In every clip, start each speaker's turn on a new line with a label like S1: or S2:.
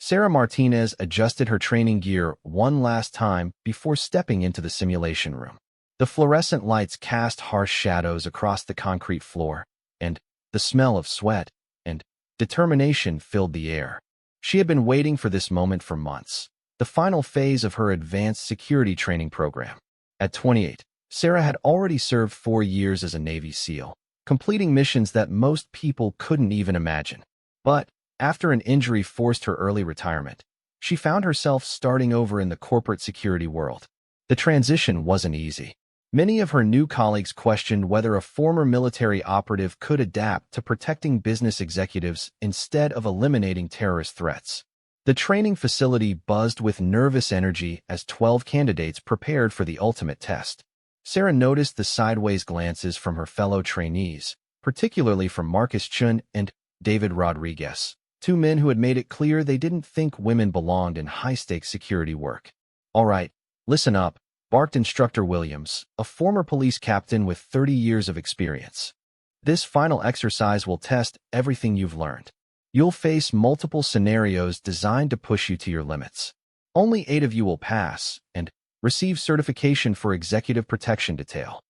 S1: Sarah Martinez adjusted her training gear one last time before stepping into the simulation room. The fluorescent lights cast harsh shadows across the concrete floor, and the smell of sweat and determination filled the air. She had been waiting for this moment for months, the final phase of her advanced security training program. At 28, Sarah had already served 4 years as a Navy SEAL, completing missions that most people couldn't even imagine. But after an injury forced her early retirement, she found herself starting over in the corporate security world. The transition wasn't easy. Many of her new colleagues questioned whether a former military operative could adapt to protecting business executives instead of eliminating terrorist threats. The training facility buzzed with nervous energy as 12 candidates prepared for the ultimate test. Sarah noticed the sideways glances from her fellow trainees, particularly from Marcus Chun and David Rodriguez, 2 men who had made it clear they didn't think women belonged in high-stakes security work. "All right, listen up," barked Instructor Williams, a former police captain with 30 years of experience. "This final exercise will test everything you've learned. You'll face multiple scenarios designed to push you to your limits. Only 8 of you will pass and receive certification for executive protection detail."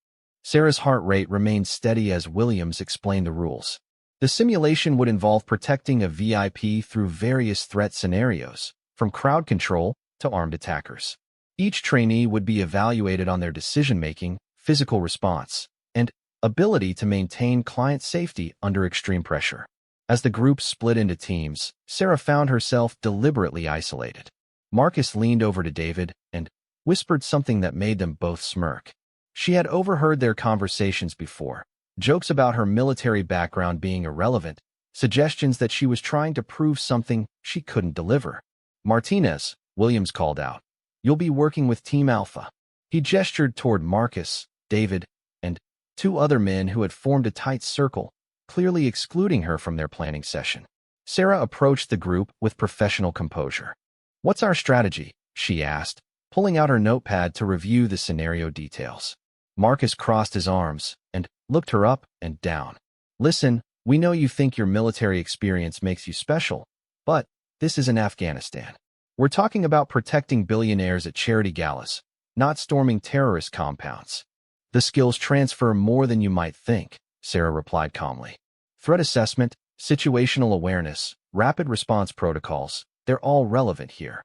S1: Sarah's heart rate remained steady as Williams explained the rules. The simulation would involve protecting a VIP through various threat scenarios, from crowd control to armed attackers. Each trainee would be evaluated on their decision-making, physical response, and ability to maintain client safety under extreme pressure. As the group split into teams, Sarah found herself deliberately isolated. Marcus leaned over to David and whispered something that made them both smirk. She had overheard their conversations before, jokes about her military background being irrelevant, suggestions that she was trying to prove something she couldn't deliver. "Martinez," Williams called out, "you'll be working with Team Alpha." He gestured toward Marcus, David, and 2 other men who had formed a tight circle, clearly excluding her from their planning session. Sarah approached the group with professional composure. "What's our strategy?" she asked, pulling out her notepad to review the scenario details. Marcus crossed his arms and looked her up and down. "Listen, we know you think your military experience makes you special, but this isn't Afghanistan. We're talking about protecting billionaires at charity galas, not storming terrorist compounds. The skills transfer more than you might think," Sarah replied calmly. "Threat assessment, situational awareness, rapid response protocols, they're all relevant here."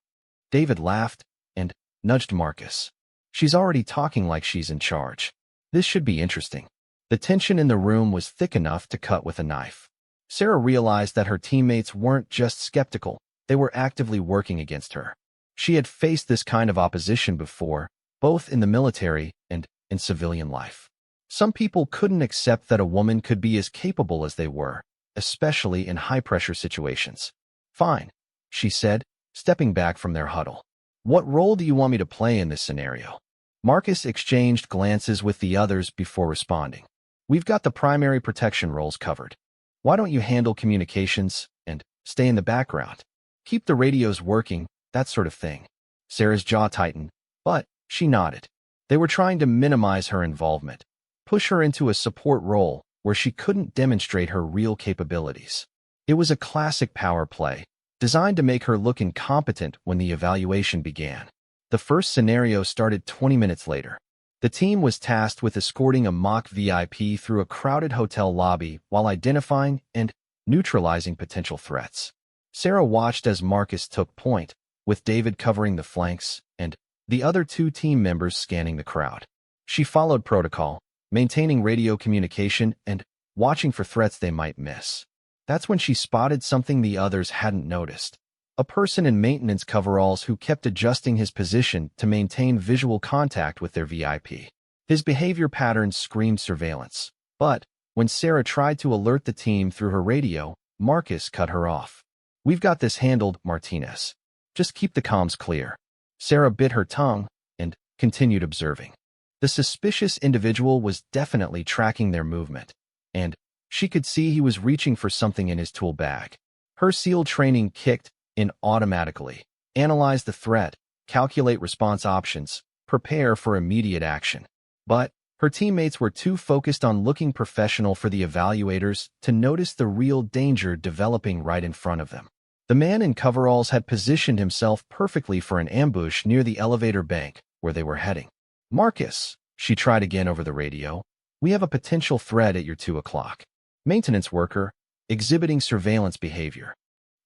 S1: David laughed and nudged Marcus. "She's already talking like she's in charge. This should be interesting." The tension in the room was thick enough to cut with a knife. Sarah realized that her teammates weren't just skeptical, they were actively working against her. She had faced this kind of opposition before, both in the military and in civilian life. Some people couldn't accept that a woman could be as capable as they were, especially in high-pressure situations. "Fine," she said, stepping back from their huddle. "What role do you want me to play in this scenario?" Marcus exchanged glances with the others before responding. "We've got the primary protection roles covered. Why don't you handle communications and stay in the background? Keep the radios working, that sort of thing." Sarah's jaw tightened, but she nodded. They were trying to minimize her involvement, push her into a support role where she couldn't demonstrate her real capabilities. It was a classic power play, designed to make her look incompetent when the evaluation began. The first scenario started 20 minutes later. The team was tasked with escorting a mock VIP through a crowded hotel lobby while identifying and neutralizing potential threats. Sarah watched as Marcus took point, with David covering the flanks and the other 2 team members scanning the crowd. She followed protocol, maintaining radio communication and watching for threats they might miss. That's when she spotted something the others hadn't noticed. A person in maintenance coveralls who kept adjusting his position to maintain visual contact with their VIP. His behavior patterns screamed surveillance, but when Sarah tried to alert the team through her radio, Marcus cut her off. "We've got this handled, Martinez. Just keep the comms clear." Sarah bit her tongue and continued observing. The suspicious individual was definitely tracking their movement, and she could see he was reaching for something in his tool bag. Her SEAL training kicked in automatically. Analyze the threat, calculate response options, prepare for immediate action. But her teammates were too focused on looking professional for the evaluators to notice the real danger developing right in front of them. The man in coveralls had positioned himself perfectly for an ambush near the elevator bank where they were heading. "Marcus," she tried again over the radio, "we have a potential threat at your 2 o'clock. Maintenance worker, exhibiting surveillance behavior.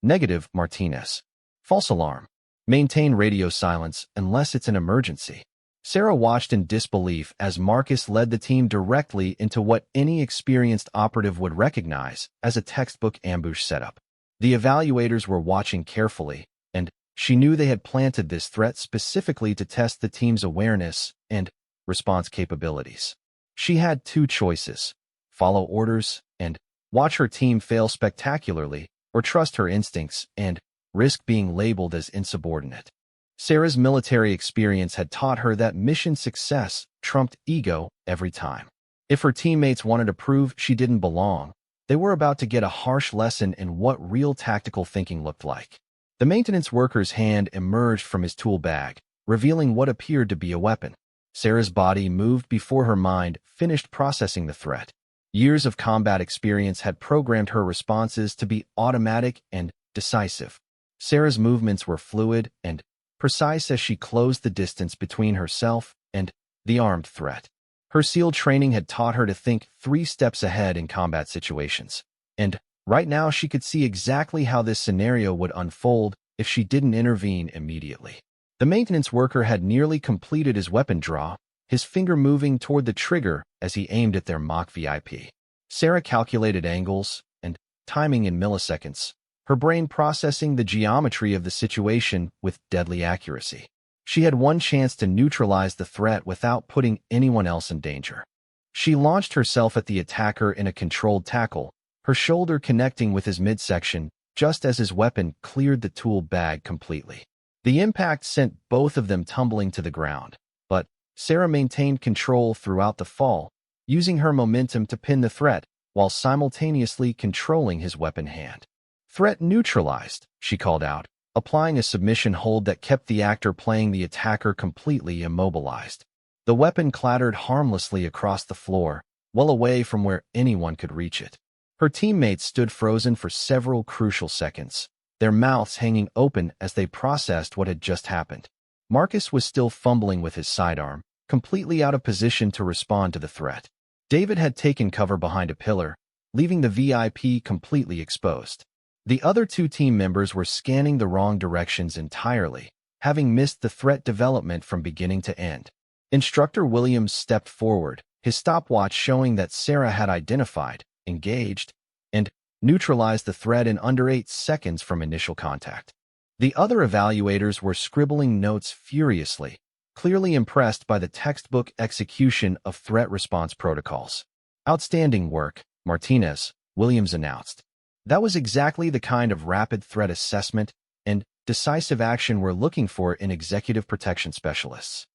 S1: Negative, Martinez. False alarm. Maintain radio silence unless it's an emergency." Sarah watched in disbelief as Marcus led the team directly into what any experienced operative would recognize as a textbook ambush setup. The evaluators were watching carefully, and she knew they had planted this threat specifically to test the team's awareness and response capabilities. She had 2 choices: follow orders and watch her team fail spectacularly, or trust her instincts and risk being labeled as insubordinate. Sarah's military experience had taught her that mission success trumped ego every time. If her teammates wanted to prove she didn't belong, they were about to get a harsh lesson in what real tactical thinking looked like. The maintenance worker's hand emerged from his tool bag, revealing what appeared to be a weapon. Sarah's body moved before her mind finished processing the threat. Years of combat experience had programmed her responses to be automatic and decisive. Sarah's movements were fluid and precise as she closed the distance between herself and the armed threat. Her SEAL training had taught her to think 3 steps ahead in combat situations, and right now she could see exactly how this scenario would unfold if she didn't intervene immediately. The maintenance worker had nearly completed his weapon draw, his finger moving toward the trigger as he aimed at their mock VIP. Sarah calculated angles and timing in milliseconds, her brain processing the geometry of the situation with deadly accuracy. She had one chance to neutralize the threat without putting anyone else in danger. She launched herself at the attacker in a controlled tackle, her shoulder connecting with his midsection just as his weapon cleared the tool bag completely. The impact sent both of them tumbling to the ground, but Sarah maintained control throughout the fall, using her momentum to pin the threat while simultaneously controlling his weapon hand. "Threat neutralized," she called out, applying a submission hold that kept the actor playing the attacker completely immobilized. The weapon clattered harmlessly across the floor, well away from where anyone could reach it. Her teammates stood frozen for several crucial seconds, their mouths hanging open as they processed what had just happened. Marcus was still fumbling with his sidearm, completely out of position to respond to the threat. David had taken cover behind a pillar, leaving the VIP completely exposed. The other 2 team members were scanning the wrong directions entirely, having missed the threat development from beginning to end. Instructor Williams stepped forward, his stopwatch showing that Sarah had identified, engaged, and neutralized the threat in under 8 seconds from initial contact. The other evaluators were scribbling notes furiously, clearly impressed by the textbook execution of threat response protocols. "Outstanding work, Martinez," Williams announced. "That was exactly the kind of rapid threat assessment and decisive action we're looking for in executive protection specialists."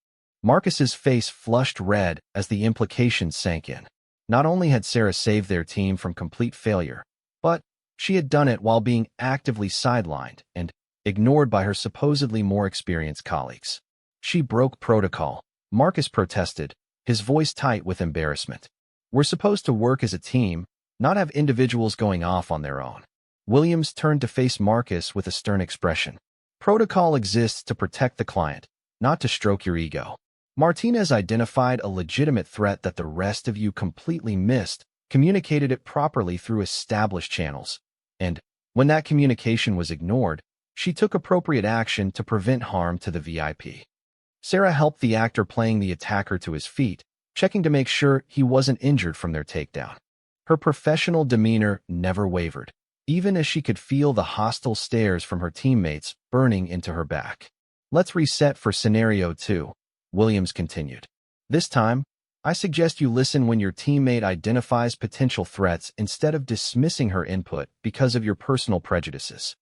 S1: Marcus's face flushed red as the implications sank in. Not only had Sarah saved their team from complete failure, but she had done it while being actively sidelined and ignored by her supposedly more experienced colleagues. She broke protocol, Marcus protested, his voice tight with embarrassment. "We're supposed to work as a team, not have individuals going off on their own." Williams turned to face Marcus with a stern expression. "Protocol exists to protect the client, not to stroke your ego." Martinez identified a legitimate threat that the rest of you completely missed, communicated it properly through established channels, and when that communication was ignored, she took appropriate action to prevent harm to the VIP. Sarah helped the actor playing the attacker to his feet, checking to make sure he wasn't injured from their takedown. Her professional demeanor never wavered, even as she could feel the hostile stares from her teammates burning into her back. "Let's reset for scenario 2, Williams continued. "This time, I suggest you listen when your teammate identifies potential threats instead of dismissing her input because of your personal prejudices."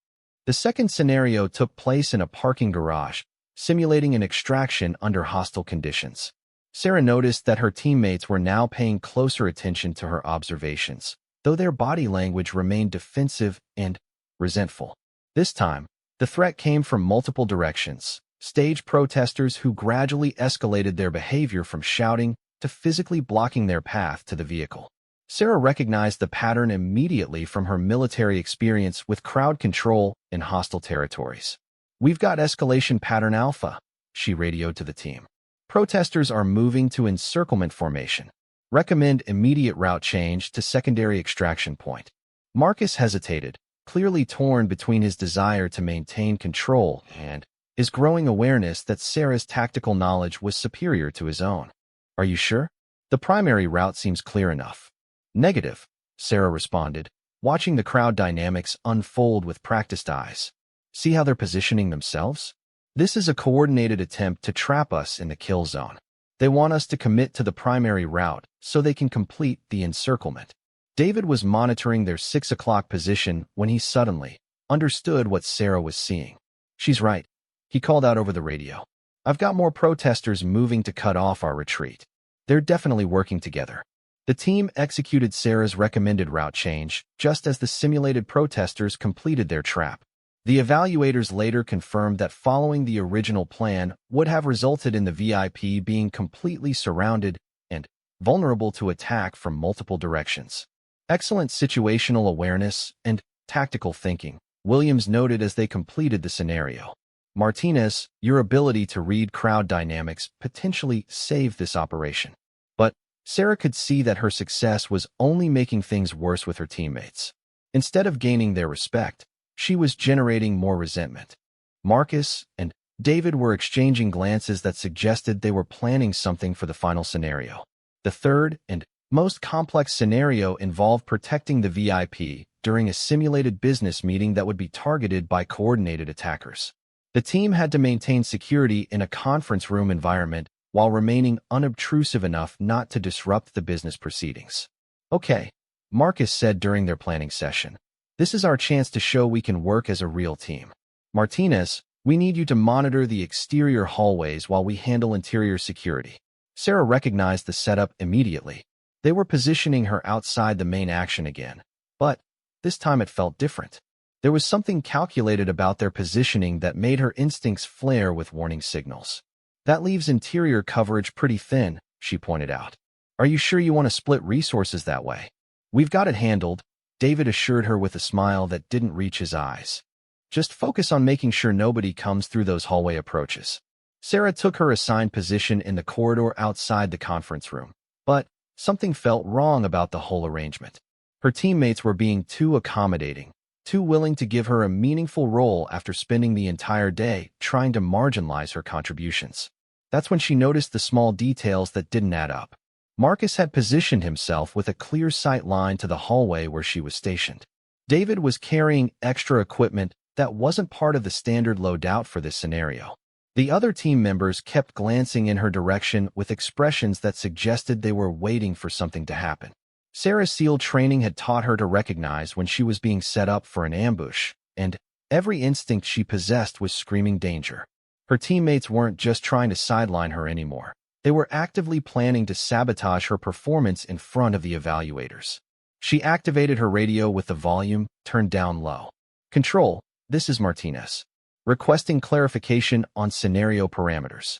S1: The second scenario took place in a parking garage, simulating an extraction under hostile conditions. Sarah noticed that her teammates were now paying closer attention to her observations, though their body language remained defensive and resentful. This time, the threat came from multiple directions: stage protesters who gradually escalated their behavior from shouting to physically blocking their path to the vehicle. Sarah recognized the pattern immediately from her military experience with crowd control in hostile territories. "We've got escalation pattern Alpha," she radioed to the team. "Protesters are moving to encirclement formation. Recommend immediate route change to secondary extraction point." Marcus hesitated, clearly torn between his desire to maintain control and his growing awareness that Sarah's tactical knowledge was superior to his own. "Are you sure? The primary route seems clear enough." "Negative," Sarah responded, watching the crowd dynamics unfold with practiced eyes. "See how they're positioning themselves? This is a coordinated attempt to trap us in the kill zone. They want us to commit to the primary route so they can complete the encirclement." David was monitoring their 6 o'clock position when he suddenly understood what Sarah was seeing. "She's right," he called out over the radio. "I've got more protesters moving to cut off our retreat. They're definitely working together." The team executed Sarah's recommended route change just as the simulated protesters completed their trap. The evaluators later confirmed that following the original plan would have resulted in the VIP being completely surrounded and vulnerable to attack from multiple directions. "Excellent situational awareness and tactical thinking," Williams noted as they completed the scenario. "Martinez, your ability to read crowd dynamics potentially saved this operation." But Sarah could see that her success was only making things worse with her teammates. Instead of gaining their respect, she was generating more resentment. Marcus and David were exchanging glances that suggested they were planning something for the final scenario. The third and most complex scenario involved protecting the VIP during a simulated business meeting that would be targeted by coordinated attackers. The team had to maintain security in a conference room environment while remaining unobtrusive enough not to disrupt the business proceedings. "Okay," Marcus said during their planning session. "This is our chance to show we can work as a real team. Martinez, we need you to monitor the exterior hallways while we handle interior security." Sarah recognized the setup immediately. They were positioning her outside the main action again, but this time it felt different. There was something calculated about their positioning that made her instincts flare with warning signals. "That leaves interior coverage pretty thin," she pointed out. "Are you sure you want to split resources that way?" "We've got it handled," David assured her with a smile that didn't reach his eyes. "Just focus on making sure nobody comes through those hallway approaches." Sarah took her assigned position in the corridor outside the conference room, but something felt wrong about the whole arrangement. Her teammates were being too accommodating, too willing to give her a meaningful role after spending the entire day trying to marginalize her contributions. That's when she noticed the small details that didn't add up. Marcus had positioned himself with a clear sight line to the hallway where she was stationed. David was carrying extra equipment that wasn't part of the standard loadout for this scenario. The other team members kept glancing in her direction with expressions that suggested they were waiting for something to happen. Sarah's SEAL training had taught her to recognize when she was being set up for an ambush, and every instinct she possessed was screaming danger. Her teammates weren't just trying to sideline her anymore. They were actively planning to sabotage her performance in front of the evaluators. She activated her radio with the volume turned down low. "Control, this is Martinez. Requesting clarification on scenario parameters.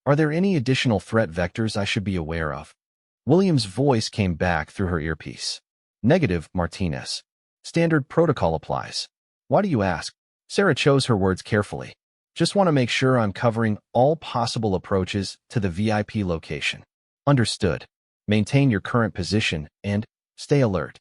S1: Are there any additional threat vectors I should be aware of?" Williams' voice came back through her earpiece. "Negative, Martinez. Standard protocol applies." "Why do you ask?" Sarah chose her words carefully. "Just want to make sure I'm covering all possible approaches to the VIP location." "Understood. Maintain your current position and stay alert."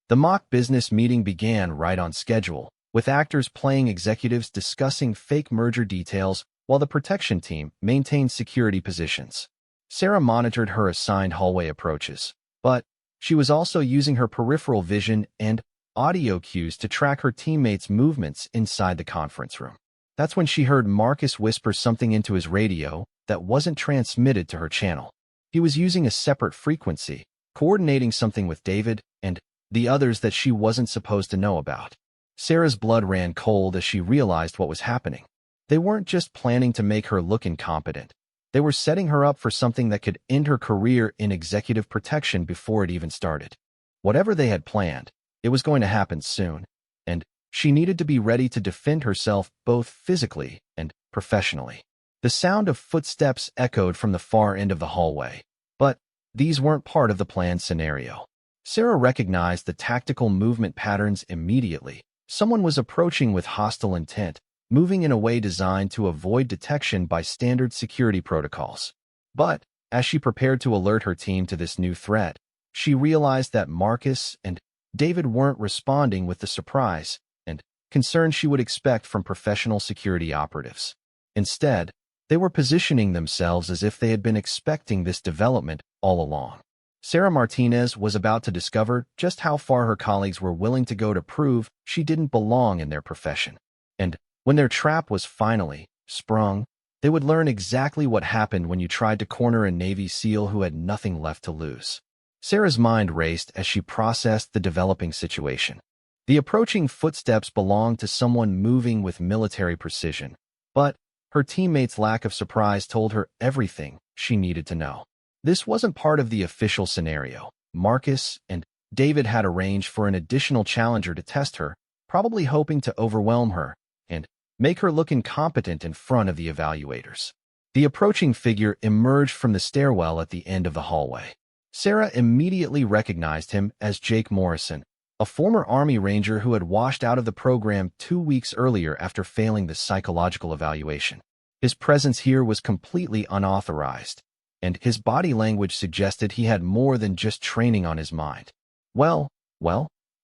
S1: The mock business meeting began right on schedule, with actors playing executives discussing fake merger details while the protection team maintained security positions. Sarah monitored her assigned hallway approaches, but she was also using her peripheral vision and audio cues to track her teammates' movements inside the conference room. That's when she heard Marcus whisper something into his radio that wasn't transmitted to her channel. He was using a separate frequency, coordinating something with David and the others that she wasn't supposed to know about. Sarah's blood ran cold as she realized what was happening. They weren't just planning to make her look incompetent. They were setting her up for something that could end her career in executive protection before it even started. Whatever they had planned, it was going to happen soon, and she needed to be ready to defend herself both physically and professionally. The sound of footsteps echoed from the far end of the hallway, but these weren't part of the planned scenario. Sarah recognized the tactical movement patterns immediately. Someone was approaching with hostile intent, moving in a way designed to avoid detection by standard security protocols. But, as she prepared to alert her team to this new threat, she realized that Marcus and David weren't responding with the surprise and concern she would expect from professional security operatives. Instead, they were positioning themselves as if they had been expecting this development all along. Sarah Martinez was about to discover just how far her colleagues were willing to go to prove she didn't belong in their profession. And when their trap was finally sprung, they would learn exactly what happened when you tried to corner a Navy SEAL who had nothing left to lose. Sarah's mind raced as she processed the developing situation. The approaching footsteps belonged to someone moving with military precision, but her teammates' lack of surprise told her everything she needed to know. This wasn't part of the official scenario. Marcus and David had arranged for an additional challenger to test her, probably hoping to overwhelm her and make her look incompetent in front of the evaluators. The approaching figure emerged from the stairwell at the end of the hallway. Sarah immediately recognized him as Jake Morrison, a former Army Ranger who had washed out of the program 2 weeks earlier after failing the psychological evaluation. His presence here was completely unauthorized, and his body language suggested he had more than just training on his mind. Well,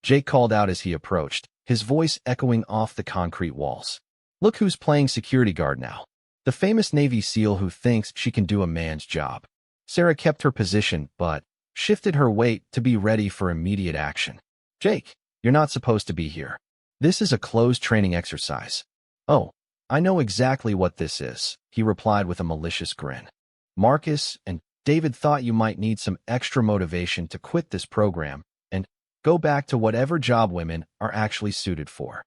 S1: Jake called out as he approached, his voice echoing off the concrete walls. Look who's playing security guard now. The famous Navy SEAL who thinks she can do a man's job. Sarah kept her position, but shifted her weight to be ready for immediate action. Jake, you're not supposed to be here. This is a closed training exercise. Oh, I know exactly what this is, he replied with a malicious grin. Marcus and David thought you might need some extra motivation to quit this program and go back to whatever job women are actually suited for.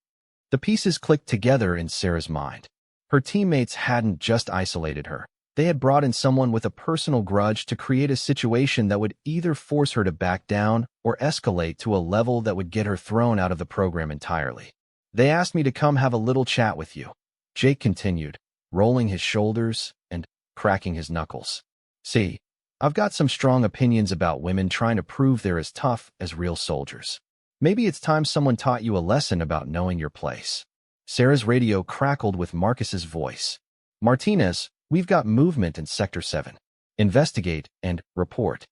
S1: The pieces clicked together in Sarah's mind. Her teammates hadn't just isolated her. They had brought in someone with a personal grudge to create a situation that would either force her to back down or escalate to a level that would get her thrown out of the program entirely. They asked me to come have a little chat with you, Jake continued, rolling his shoulders and cracking his knuckles. See, I've got some strong opinions about women trying to prove they're as tough as real soldiers. Maybe it's time someone taught you a lesson about knowing your place. Sarah's radio crackled with Marcus's voice. Martinez, we've got movement in Sector 7. Investigate and report.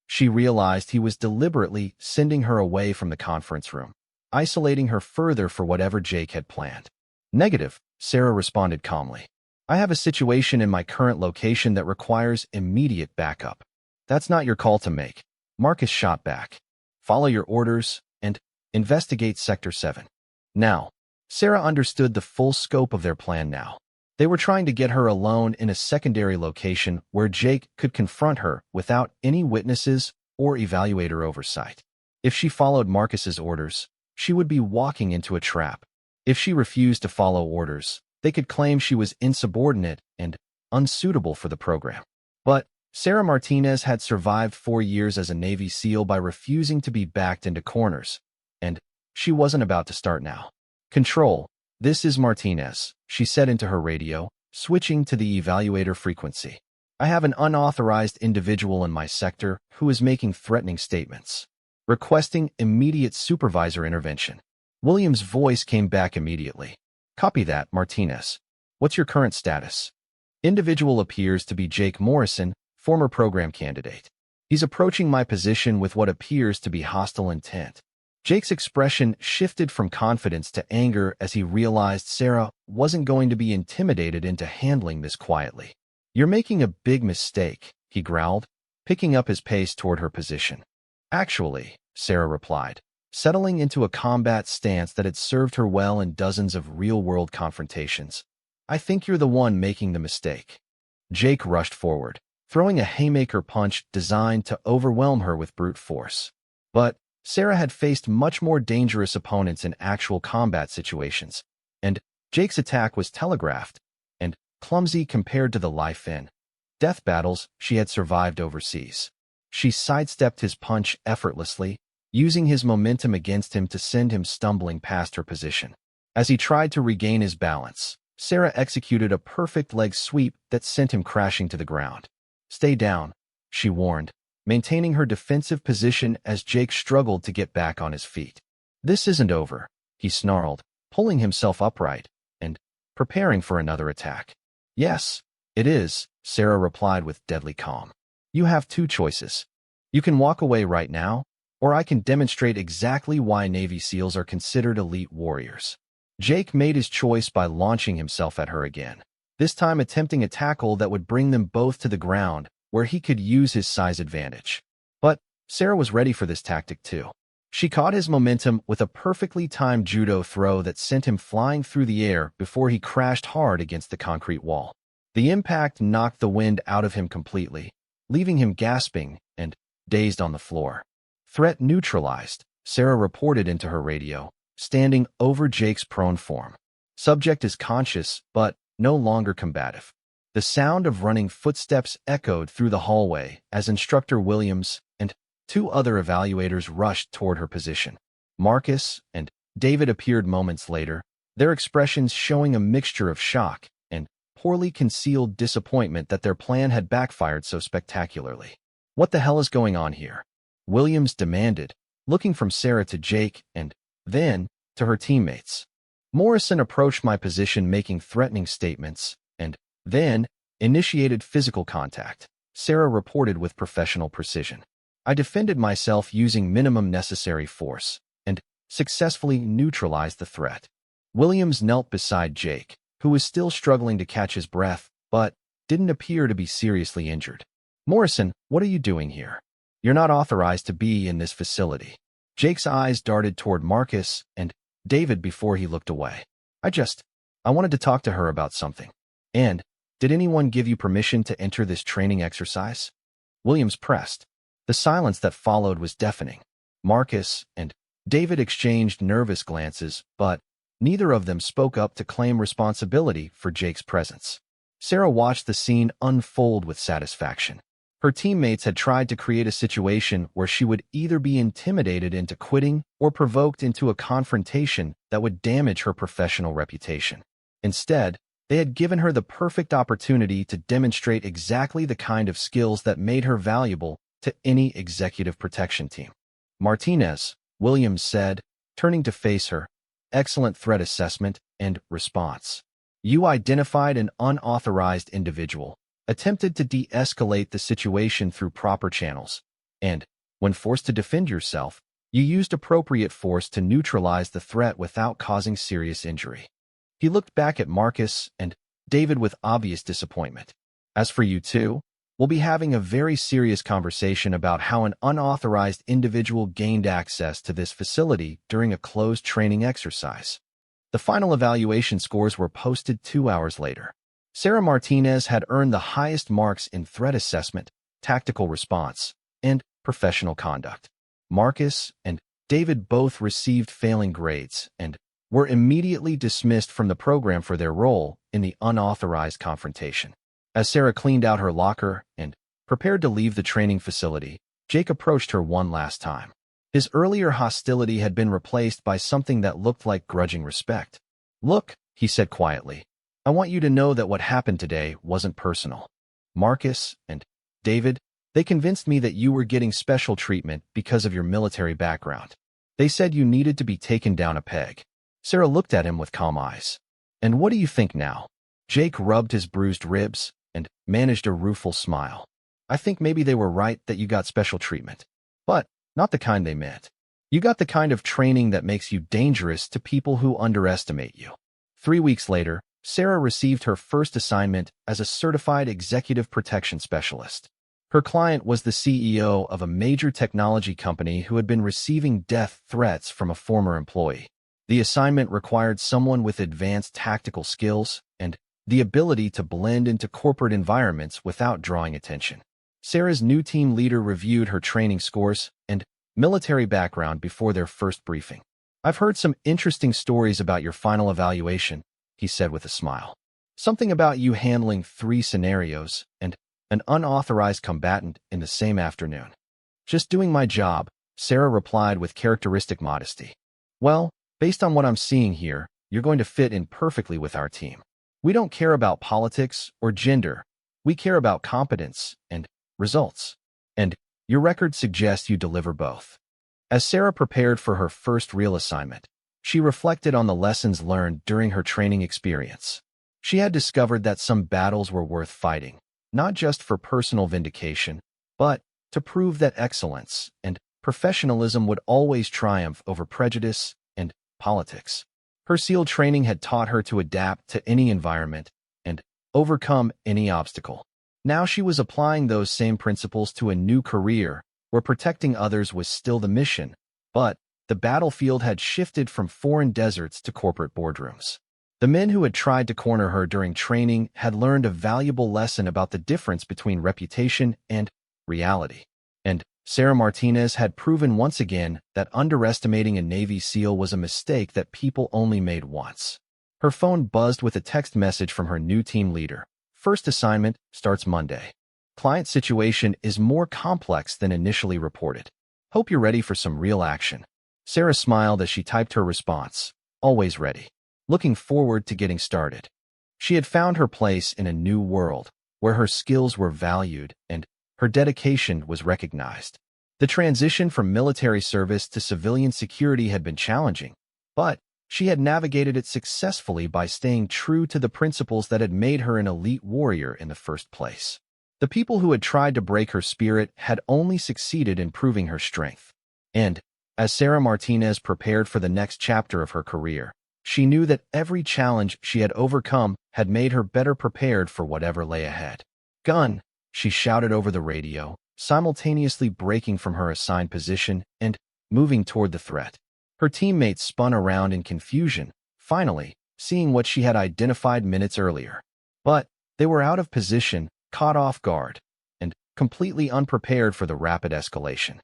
S1: She realized he was deliberately sending her away from the conference room, isolating her further for whatever Jake had planned. Negative, Sarah responded calmly. I have a situation in my current location that requires immediate backup. That's not your call to make. Marcus shot back. Follow your orders and investigate Sector 7. Now, Sarah understood the full scope of their plan now. They were trying to get her alone in a secondary location where Jake could confront her without any witnesses or evaluator oversight. If she followed Marcus's orders, she would be walking into a trap. If she refused to follow orders, they could claim she was insubordinate and unsuitable for the program. But Sarah Martinez had survived 4 years as a Navy SEAL by refusing to be backed into corners, and she wasn't about to start now. Control, this is Martinez, she said into her radio, switching to the evaluator frequency. I have an unauthorized individual in my sector who is making threatening statements, requesting immediate supervisor intervention. William's voice came back immediately. Copy that, Martinez. What's your current status? Individual appears to be Jake Morrison, former program candidate. He's approaching my position with what appears to be hostile intent. Jake's expression shifted from confidence to anger as he realized Sarah wasn't going to be intimidated into handling this quietly. You're making a big mistake, he growled, picking up his pace toward her position. Actually, Sarah replied, settling into a combat stance that had served her well in dozens of real-world confrontations. I think you're the one making the mistake. Jake rushed forward, throwing a haymaker punch designed to overwhelm her with brute force. But Sarah had faced much more dangerous opponents in actual combat situations, and Jake's attack was telegraphed and clumsy compared to the life-in-death battles she had survived overseas. She sidestepped his punch effortlessly, using his momentum against him to send him stumbling past her position. As he tried to regain his balance, Sarah executed a perfect leg sweep that sent him crashing to the ground. Stay down, she warned, maintaining her defensive position as Jake struggled to get back on his feet. "This isn't over," he snarled, pulling himself upright and preparing for another attack. "Yes, it is," Sarah replied with deadly calm. "You have two choices. You can walk away right now, or I can demonstrate exactly why Navy SEALs are considered elite warriors." Jake made his choice by launching himself at her again, this time attempting a tackle that would bring them both to the ground, where he could use his size advantage. But Sarah was ready for this tactic too. She caught his momentum with a perfectly timed judo throw that sent him flying through the air before he crashed hard against the concrete wall. The impact knocked the wind out of him completely, leaving him gasping and dazed on the floor. "Threat neutralized," Sarah reported into her radio, standing over Jake's prone form. "Subject is conscious, but no longer combative." The sound of running footsteps echoed through the hallway as Instructor Williams and two other evaluators rushed toward her position. Marcus and David appeared moments later, their expressions showing a mixture of shock and poorly concealed disappointment that their plan had backfired so spectacularly. "What the hell is going on here?" Williams demanded, looking from Sarah to Jake and then to her teammates. "Morrison approached my position making threatening statements and then initiated physical contact," Sarah reported with professional precision. "I defended myself using minimum necessary force and successfully neutralized the threat." Williams knelt beside Jake, who was still struggling to catch his breath, but didn't appear to be seriously injured. "Morrison, what are you doing here? You're not authorized to be in this facility." Jake's eyes darted toward Marcus and David before he looked away. I wanted to talk to her about something." "And did anyone give you permission to enter this training exercise?" Williams pressed. The silence that followed was deafening. Marcus and David exchanged nervous glances, but neither of them spoke up to claim responsibility for Jake's presence. Sarah watched the scene unfold with satisfaction. Her teammates had tried to create a situation where she would either be intimidated into quitting or provoked into a confrontation that would damage her professional reputation. Instead, they had given her the perfect opportunity to demonstrate exactly the kind of skills that made her valuable to any executive protection team. "Martinez," Williams said, turning to face her, "excellent threat assessment and response. You identified an unauthorized individual, attempted to de-escalate the situation through proper channels, and, when forced to defend yourself, you used appropriate force to neutralize the threat without causing serious injury." He looked back at Marcus and David with obvious disappointment. "As for you two, we'll be having a very serious conversation about how an unauthorized individual gained access to this facility during a closed training exercise." The final evaluation scores were posted 2 hours later. Sarah Martinez had earned the highest marks in threat assessment, tactical response, and professional conduct. Marcus and David both received failing grades and were immediately dismissed from the program for their role in the unauthorized confrontation. As Sarah cleaned out her locker and prepared to leave the training facility, Jake approached her one last time. His earlier hostility had been replaced by something that looked like grudging respect. "Look," he said quietly, "I want you to know that what happened today wasn't personal. Marcus and David, they convinced me that you were getting special treatment because of your military background. They said you needed to be taken down a peg." Sarah looked at him with calm eyes. "And what do you think now?" Jake rubbed his bruised ribs and managed a rueful smile. "I think maybe they were right that you got special treatment. But not the kind they meant. You got the kind of training that makes you dangerous to people who underestimate you." 3 weeks later, Sarah received her first assignment as a certified executive protection specialist. Her client was the CEO of a major technology company who had been receiving death threats from a former employee. The assignment required someone with advanced tactical skills and the ability to blend into corporate environments without drawing attention. Sarah's new team leader reviewed her training scores and military background before their first briefing. "I've heard some interesting stories about your final evaluation," he said with a smile. "Something about you handling 3 scenarios and an unauthorized combatant in the same afternoon." "Just doing my job," Sarah replied with characteristic modesty. "Well, based on what I'm seeing here, you're going to fit in perfectly with our team. We don't care about politics or gender. We care about competence and results. And Your record suggests you deliver both. As Sarah prepared for her first real assignment, she reflected on the lessons learned during her training experience. She had discovered that some battles were worth fighting, not just for personal vindication, but to prove that excellence and professionalism would always triumph over prejudice and politics. Her SEAL training had taught her to adapt to any environment and overcome any obstacle. Now she was applying those same principles to a new career where protecting others was still the mission, but the battlefield had shifted from foreign deserts to corporate boardrooms. The men who had tried to corner her during training had learned a valuable lesson about the difference between reputation and reality. And Sarah Martinez had proven once again that underestimating a Navy SEAL was a mistake that people only made once. Her phone buzzed with a text message from her new team leader. First assignment starts Monday. Client situation is more complex than initially reported. Hope you're ready for some real action. Sarah smiled as she typed her response. Always ready. Looking forward to getting started. She had found her place in a new world where her skills were valued and her dedication was recognized. The transition from military service to civilian security had been challenging, but she had navigated it successfully by staying true to the principles that had made her an elite warrior in the first place. The people who had tried to break her spirit had only succeeded in proving her strength. And, as Sarah Martinez prepared for the next chapter of her career, she knew that every challenge she had overcome had made her better prepared for whatever lay ahead. "Gun!" she shouted over the radio, simultaneously breaking from her assigned position and moving toward the threat. Her teammates spun around in confusion, finally seeing what she had identified minutes earlier. But they were out of position, caught off guard, and completely unprepared for the rapid escalation.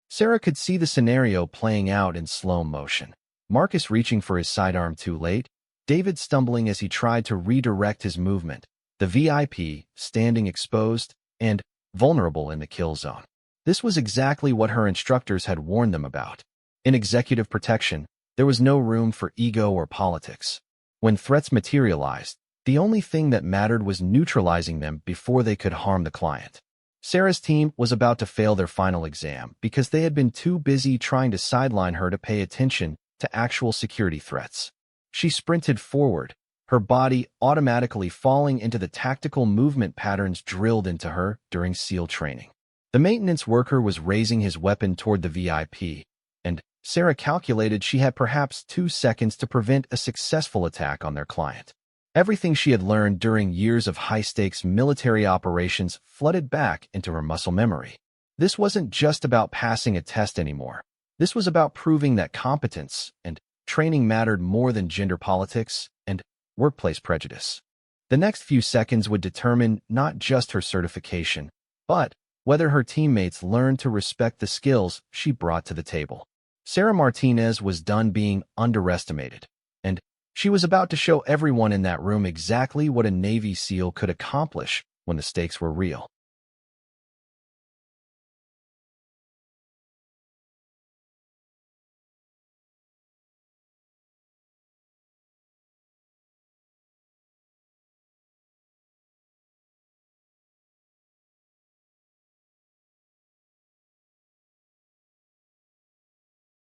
S1: Sarah could see the scenario playing out in slow motion. Marcus reaching for his sidearm too late, David stumbling as he tried to redirect his movement, the VIP standing exposed and vulnerable in the kill zone. This was exactly what her instructors had warned them about. In executive protection, there was no room for ego or politics. When threats materialized, the only thing that mattered was neutralizing them before they could harm the client. Sarah's team was about to fail their final exam because they had been too busy trying to sideline her to pay attention to actual security threats. She sprinted forward, her body automatically falling into the tactical movement patterns drilled into her during SEAL training. The maintenance worker was raising his weapon toward the VIP, and Sarah calculated she had perhaps 2 seconds to prevent a successful attack on their client. Everything she had learned during years of high-stakes military operations flooded back into her muscle memory. This wasn't just about passing a test anymore. This was about proving that competence and training mattered more than gender politics and workplace prejudice. The next few seconds would determine not just her certification, but whether her teammates learned to respect the skills she brought to the table. Sarah Martinez was done being underestimated, and she was about to show everyone in that room exactly what a Navy SEAL could accomplish when the stakes were real.